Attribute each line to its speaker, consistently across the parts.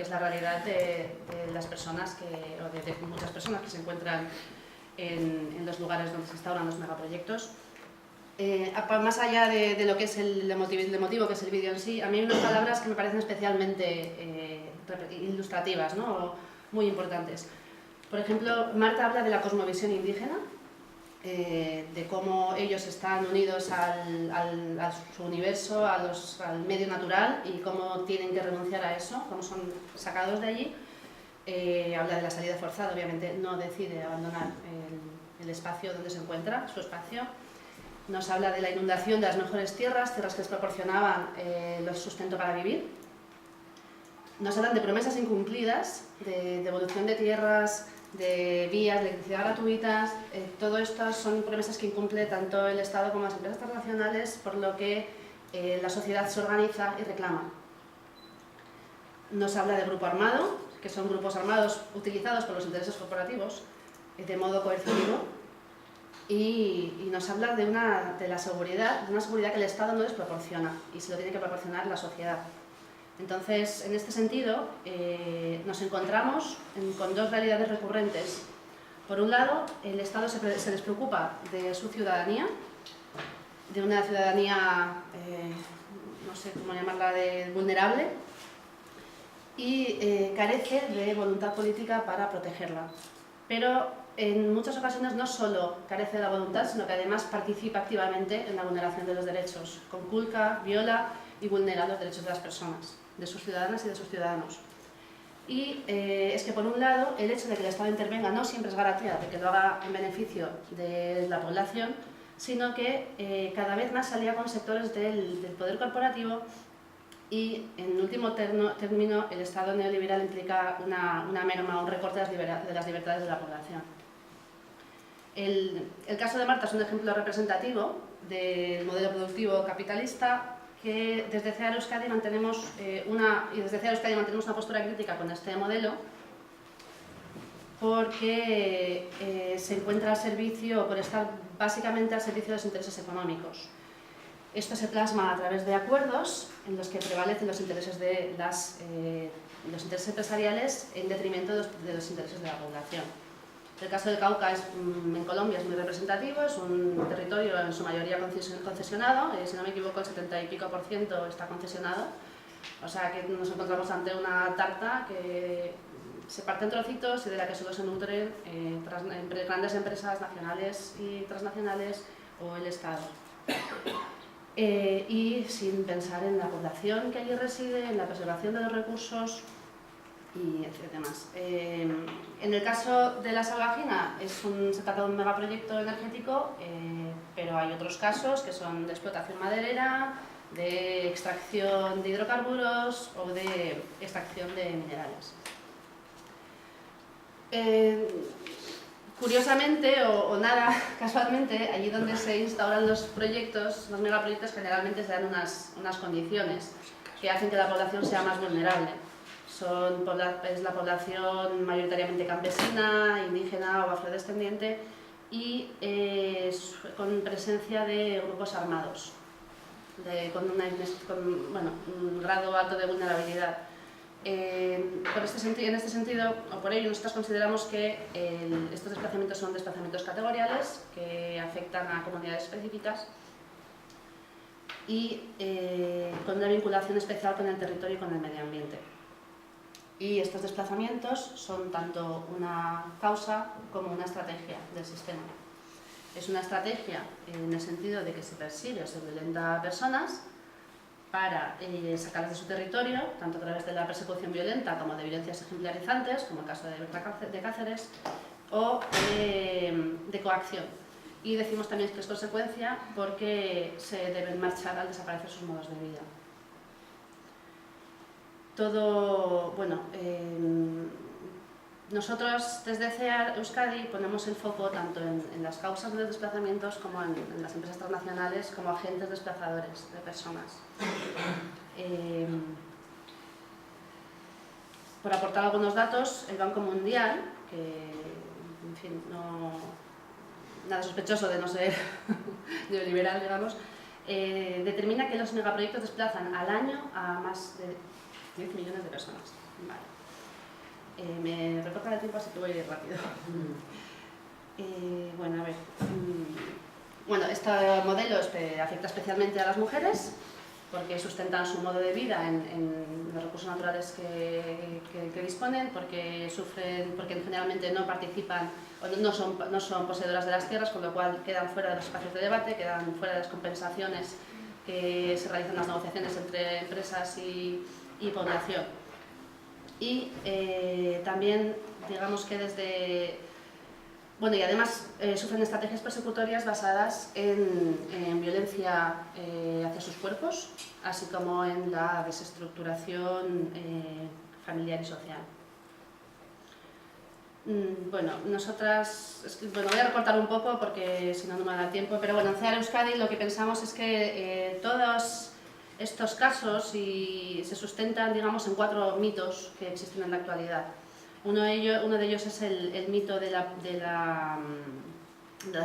Speaker 1: es la realidad de las personas o de muchas personas que se encuentran en los lugares donde se instauran los megaproyectos. Más allá de lo que es el motivo que es el vídeo en sí, a mí hay unas palabras que me parecen especialmente ilustrativas, ¿no? Muy importantes. Por ejemplo, Marta habla de la cosmovisión indígena, de cómo ellos están unidos a su universo, al medio natural y cómo tienen que renunciar a eso, cómo son sacados de allí. Habla de la salida forzada, obviamente no decide abandonar el espacio donde se encuentra, su espacio. Nos habla de la inundación de las mejores tierras que les proporcionaban el sustento para vivir. Nos hablan de promesas incumplidas, de devolución de tierras, de vías, de electricidad gratuitas. Todo esto son promesas que incumple tanto el Estado como las empresas transnacionales, por lo que la sociedad se organiza y reclama. Nos habla de grupo armado, que son grupos armados utilizados por los intereses corporativos de modo coercitivo. Y nos habla de una seguridad que el Estado no les proporciona y se lo tiene que proporcionar la sociedad. Entonces, en este sentido, nos encontramos con dos realidades recurrentes. Por un lado, el Estado se les preocupa de su ciudadanía, de una ciudadanía, no sé cómo llamarla, vulnerable, y carece de voluntad política para protegerla. Pero en muchas ocasiones no solo carece de la voluntad, sino que además participa activamente en la vulneración de los derechos, conculca, viola y vulnera los derechos de las personas, de sus ciudadanas y de sus ciudadanos. Y es que, por un lado, el hecho de que el Estado intervenga no siempre es garantía de que lo haga en beneficio de la población, sino que cada vez más se alía con sectores del poder corporativo y, en último término, el Estado neoliberal implica una merma, un recorte de las libertades de la población. El caso de Marta es un ejemplo representativo del modelo productivo capitalista que desde CEAR Euskadi mantenemos una postura crítica con este modelo porque se encuentra al servicio, por estar básicamente al servicio de los intereses económicos. Esto se plasma a través de acuerdos en los que prevalecen los intereses los intereses empresariales en detrimento de los intereses de la población. El caso del Cauca en Colombia es muy representativo, es un territorio en su mayoría concesionado, si no me equivoco el 70 y pico % está concesionado, o sea que nos encontramos ante una tarta que se parte en trocitos y de la que solo se nutren grandes empresas nacionales y transnacionales o el Estado. Y sin pensar en la población que allí reside, en la preservación de los recursos y demás. En el caso de la Salvajina se trata de un megaproyecto energético, pero hay otros casos que son de explotación maderera, de extracción de hidrocarburos o de extracción de minerales. Curiosamente, o nada, casualmente, allí donde se instauran los megaproyectos generalmente se dan unas condiciones que hacen que la población sea más vulnerable. Es la población mayoritariamente campesina, indígena o afrodescendiente y con presencia de grupos armados, con un grado alto de vulnerabilidad. En este sentido, o por ello, nosotros consideramos que estos desplazamientos son desplazamientos categoriales que afectan a comunidades específicas y con una vinculación especial con el territorio y con el medio ambiente. Y estos desplazamientos son tanto una causa como una estrategia del sistema. Es una estrategia en el sentido de que se persigue o se violenta a personas para sacarlas de su territorio, tanto a través de la persecución violenta como de violencias ejemplarizantes, como el caso de Cáceres, o de coacción. Y decimos también que es consecuencia porque se deben marchar al desaparecer sus modos de vida. Nosotros desde CEAR Euskadi ponemos el foco tanto en las causas de los desplazamientos como en las empresas transnacionales como agentes desplazadores de personas. Por aportar algunos datos, el Banco Mundial, que en fin, nada sospechoso de no ser neoliberal, digamos, determina que los megaproyectos desplazan al año a más de 10 millones de personas. Vale. Me recorta el tiempo, así que voy a ir rápido. Bueno, a ver. Bueno, este modelo afecta especialmente a las mujeres porque sustentan su modo de vida en los recursos naturales que disponen, porque generalmente no participan o no son poseedoras de las tierras, con lo cual quedan fuera de los espacios de debate, quedan fuera de las compensaciones que se realizan en las negociaciones entre empresas y población. Y también, digamos que bueno, y además sufren estrategias persecutorias basadas en violencia hacia sus cuerpos, así como en la desestructuración familiar y social. Bueno, voy a recortar un poco porque si no, no me da tiempo, pero bueno, en CEAR Euskadi lo que pensamos es que todos estos casos se sustentan, digamos, en 4 mitos que existen en la actualidad. Uno de ellos es el mito de la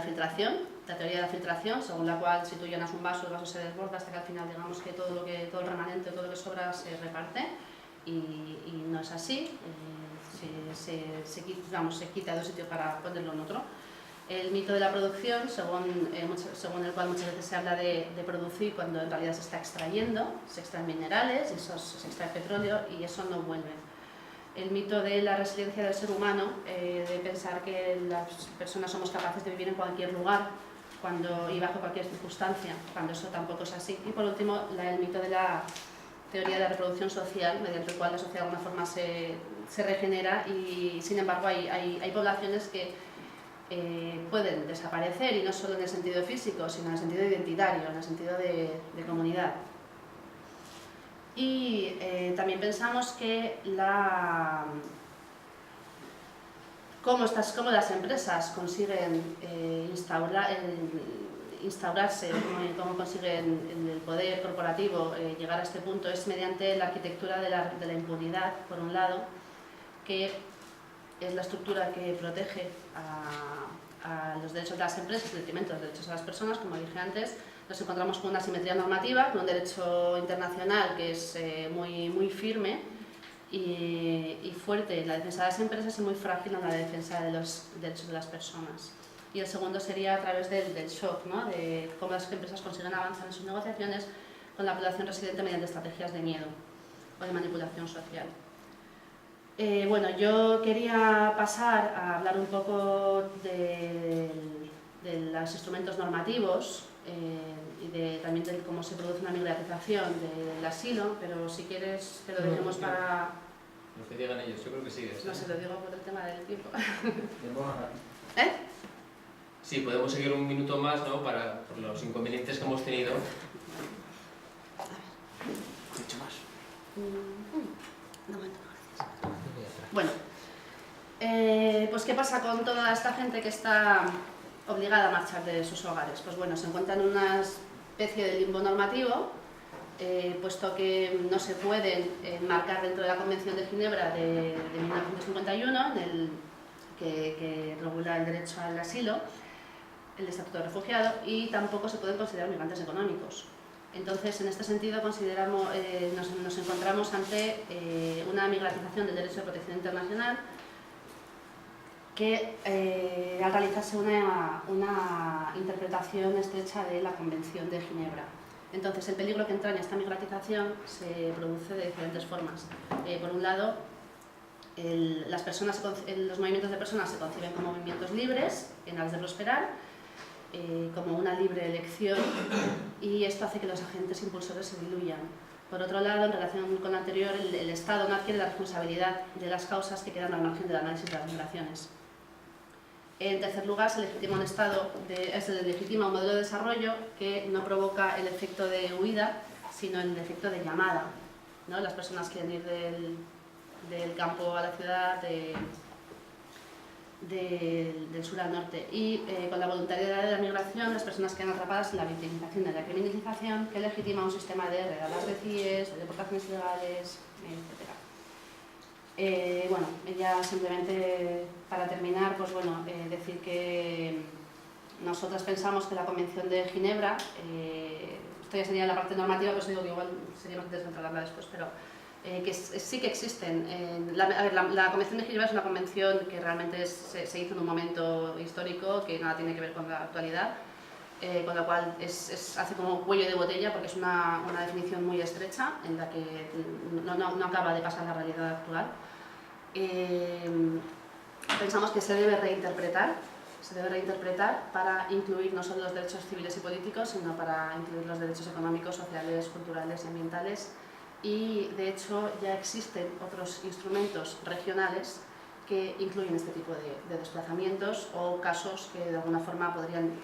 Speaker 1: filtración, la teoría de la filtración, según la cual si tú llenas un vaso, el vaso se desborda hasta que al final digamos que todo el remanente, todo lo que sobra se reparte, y no es así, se quita de un sitio para ponerlo en otro. El mito de la producción, según el cual muchas veces se habla de producir cuando en realidad se está extrayendo, se extraen minerales, se extrae petróleo y eso no vuelve. El mito de la resiliencia del ser humano, de pensar que las personas somos capaces de vivir en cualquier lugar y bajo cualquier circunstancia, cuando eso tampoco es así. Y por último, el mito de la teoría de la reproducción social, mediante el cual la sociedad de alguna forma se regenera y sin embargo hay poblaciones que pueden desaparecer, y no solo en el sentido físico, sino en el sentido identitario, en el sentido de comunidad. Y también pensamos que cómo las empresas consiguen instaurarse, cómo consiguen el poder corporativo llegar a este punto, es mediante la arquitectura de la impunidad, por un lado, que es la estructura que protege a los derechos de las empresas, en detrimento de los derechos de las personas, como dije antes. Nos encontramos con una asimetría normativa, con un derecho internacional que es muy firme y fuerte en la defensa de las empresas y muy frágil en la defensa de los derechos de las personas. Y el segundo sería a través del shock, ¿no? De cómo las empresas consiguen avanzar en sus negociaciones con la población residente mediante estrategias de miedo o de manipulación social. Bueno, yo quería pasar a hablar un poco de los instrumentos normativos y también de cómo se produce una migratización del asilo, pero si quieres que lo dejemos para...
Speaker 2: Lo que digan ellos, yo creo que sí.
Speaker 1: No se lo digo por el tema del tiempo.
Speaker 2: ¿Eh? Sí, podemos seguir un minuto más, ¿no? Por los inconvenientes que hemos tenido.
Speaker 3: Mucho más.
Speaker 1: No, gracias. Bueno, pues ¿qué pasa con toda esta gente que está obligada a marchar de sus hogares? Pues bueno, se encuentran en una especie de limbo normativo, puesto que no se pueden enmarcar dentro de la Convención de Ginebra de 1951, que regula el derecho al asilo, el Estatuto de Refugiado, y tampoco se pueden considerar migrantes económicos. Entonces, en este sentido, nos encontramos ante una migratización del derecho de protección internacional que, al realizarse una interpretación estrecha de la Convención de Ginebra. Entonces, el peligro que entraña esta migratización se produce de diferentes formas. Por un lado, los movimientos de personas se conciben como movimientos libres, en aras de prosperar, como una libre elección, y esto hace que los agentes impulsores se diluyan. Por otro lado, en relación con lo anterior, el Estado no adquiere la responsabilidad de las causas que quedan al margen del análisis de las migraciones. En tercer lugar, se legitima un modelo de desarrollo que no provoca el efecto de huida, sino el efecto de llamada, ¿no? Las personas quieren ir del campo a la ciudad, del sur al norte, y con la voluntariedad de la migración las personas quedan atrapadas en la victimización y la criminalización, que legitima un sistema de redadas de CIEs, de deportaciones ilegales, etc. Bueno, ya simplemente para terminar, pues bueno, decir que nosotras pensamos que la Convención de Ginebra, esto ya sería la parte normativa, pues digo que igual sería más interesante hablarla después, pero que sí que existen. La Convención de Ginebra es una convención que realmente se hizo en un momento histórico que nada tiene que ver con la actualidad, con lo cual hace como un cuello de botella porque es una definición muy estrecha en la que no acaba de pasar la realidad actual. Pensamos que se debe reinterpretar para incluir no solo los derechos civiles y políticos, sino para incluir los derechos económicos, sociales, culturales y ambientales. Y de hecho ya existen otros instrumentos regionales que incluyen este tipo de desplazamientos o casos que de alguna forma podrían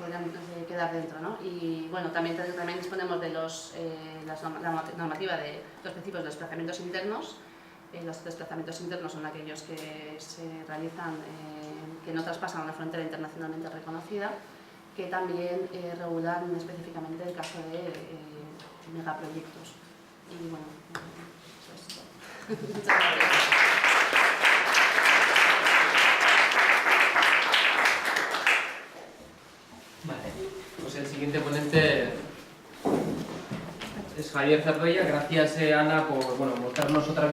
Speaker 1: quedar dentro, ¿no? Y bueno, también disponemos de la normativa de los principios de desplazamientos internos. Los desplazamientos internos son aquellos que se realizan, que no traspasan una frontera internacionalmente reconocida, que también regulan específicamente el caso de megaproyectos. Y bueno, eso es todo. Muchas gracias.
Speaker 2: Vale, pues el siguiente ponente es Javier Zardoya. Gracias, Ana, por mostrarnos otra